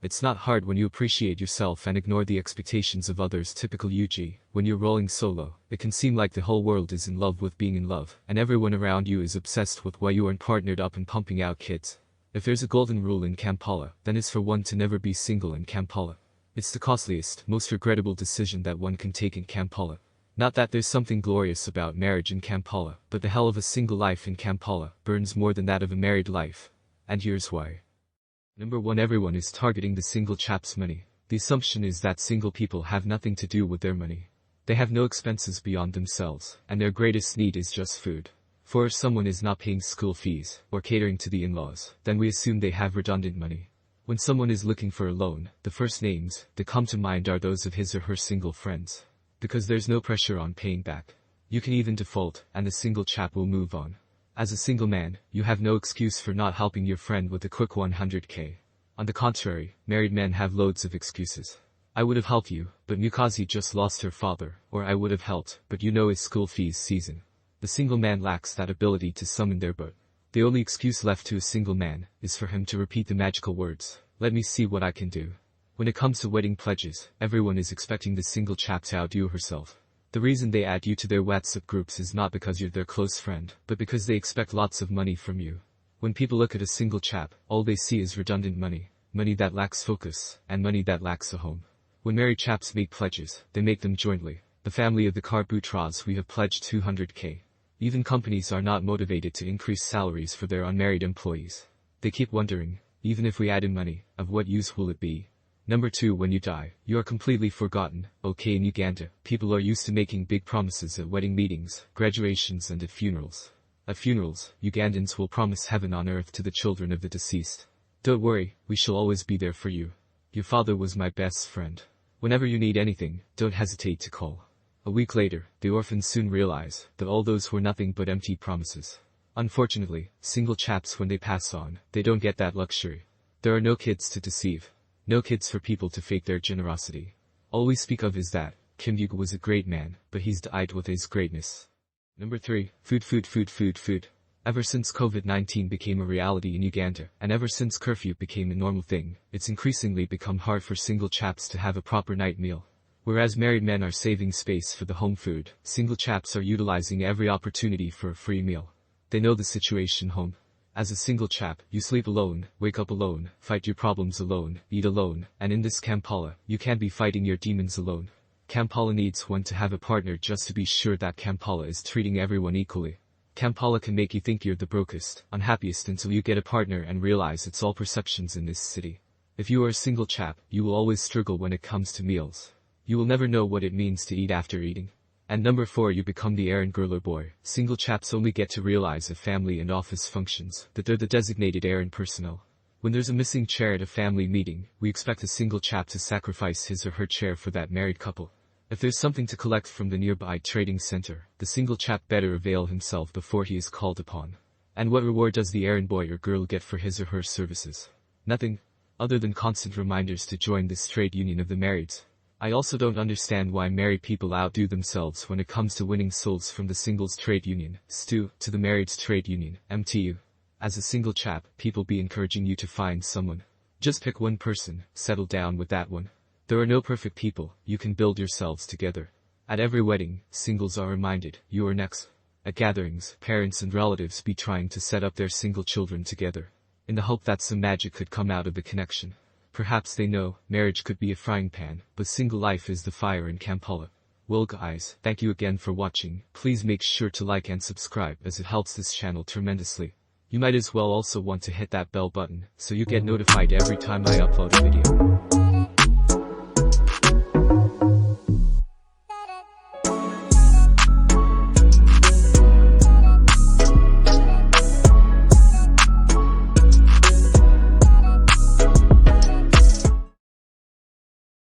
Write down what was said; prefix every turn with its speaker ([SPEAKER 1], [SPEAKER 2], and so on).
[SPEAKER 1] It's not hard when you appreciate yourself and ignore the expectations of others. Typical Yuji. When you're rolling solo, it can seem like the whole world is in love with being in love, and everyone around you is obsessed with why you aren't partnered up and pumping out kids. If there's a golden rule in Kampala, then it's for one to never be single in Kampala. It's the costliest, most regrettable decision that one can take in Kampala. Not that there's something glorious about marriage in Kampala, but the hell of a single life in Kampala burns more than that of a married life. And here's why. Number 1. Everyone is targeting the single chap's money. The assumption is that single people have nothing to do with their money. They have no expenses beyond themselves, and their greatest need is just food. For if someone is not paying school fees, or catering to the in-laws, then we assume they have redundant money. When someone is looking for a loan, the first names that come to mind are those of his or her single friends. Because there's no pressure on paying back. You can even default, and the single chap will move on. As a single man, you have no excuse for not helping your friend with a quick 100k. On the contrary, married men have loads of excuses. I would have helped you, but Mukazi just lost her father, or I would have helped, but you know it's school fees season. The single man lacks that ability to summon their but. The only excuse left to a single man is for him to repeat the magical words, "Let me see what I can do." When it comes to wedding pledges, everyone is expecting the single chap to outdo herself. The reason they add you to their WhatsApp groups is not because you're their close friend, but because they expect lots of money from you. When people look at a single chap, all they see is redundant money, money that lacks focus, and money that lacks a home. When married chaps make pledges, they make them jointly. The family of the car Boutras, we have pledged 200k. Even companies are not motivated to increase salaries for their unmarried employees. They keep wondering, even if we add in money, of what use will it be? Number 2. When you die, you are completely forgotten. Okay, in Uganda, people are used to making big promises at wedding meetings, graduations and at funerals. At funerals, Ugandans will promise heaven on earth to the children of the deceased. Don't worry, we shall always be there for you. Your father was my best friend. Whenever you need anything, don't hesitate to call. A week later, the orphans soon realize that all those were nothing but empty promises. Unfortunately, single chaps, when they pass on, they don't get that luxury. There are no kids to deceive. No kids for people to fake their generosity. All we speak of is that Kim Yuga was a great man, but he's died with his greatness. Number 3. Food. Ever since COVID-19 became a reality in Uganda, and ever since curfew became a normal thing, it's increasingly become hard for single chaps to have a proper night meal. Whereas married men are saving space for the home food, single chaps are utilizing every opportunity for a free meal. They know the situation home. As a single chap, you sleep alone, wake up alone, fight your problems alone, eat alone, and in this Kampala, you can't be fighting your demons alone. Kampala needs one to have a partner just to be sure that Kampala is treating everyone equally. Kampala can make you think you're the brokest, unhappiest until you get a partner and realize it's all perceptions in this city. If you are a single chap, you will always struggle when it comes to meals. You will never know what it means to eat after eating. And number 4. You become the errand girl or boy. Single chaps only get to realize at family and office functions that they're the designated errand personnel. When there's a missing chair at a family meeting, we expect a single chap to sacrifice his or her chair for that married couple. If there's something to collect from the nearby trading center, the single chap better avail himself before he is called upon. And what reward does the errand boy or girl get for his or her services? Nothing, other than constant reminders to join this trade union of the marrieds. I also don't understand why married people outdo themselves when it comes to winning souls from the singles trade union, STU, to the marrieds trade union, MTU. As a single chap, people be encouraging you to find someone. Just pick one person, settle down with that one. There are no perfect people, you can build yourselves together. At every wedding, singles are reminded, you are next. At gatherings, parents and relatives be trying to set up their single children together, in the hope that some magic could come out of the connection. Perhaps they know, marriage could be a frying pan, but single life is the fire in Kampala. Well guys, thank you again for watching. Please make sure to like and subscribe as it helps this channel tremendously. You might as well also want to hit that bell button, so you get notified every time I upload a video.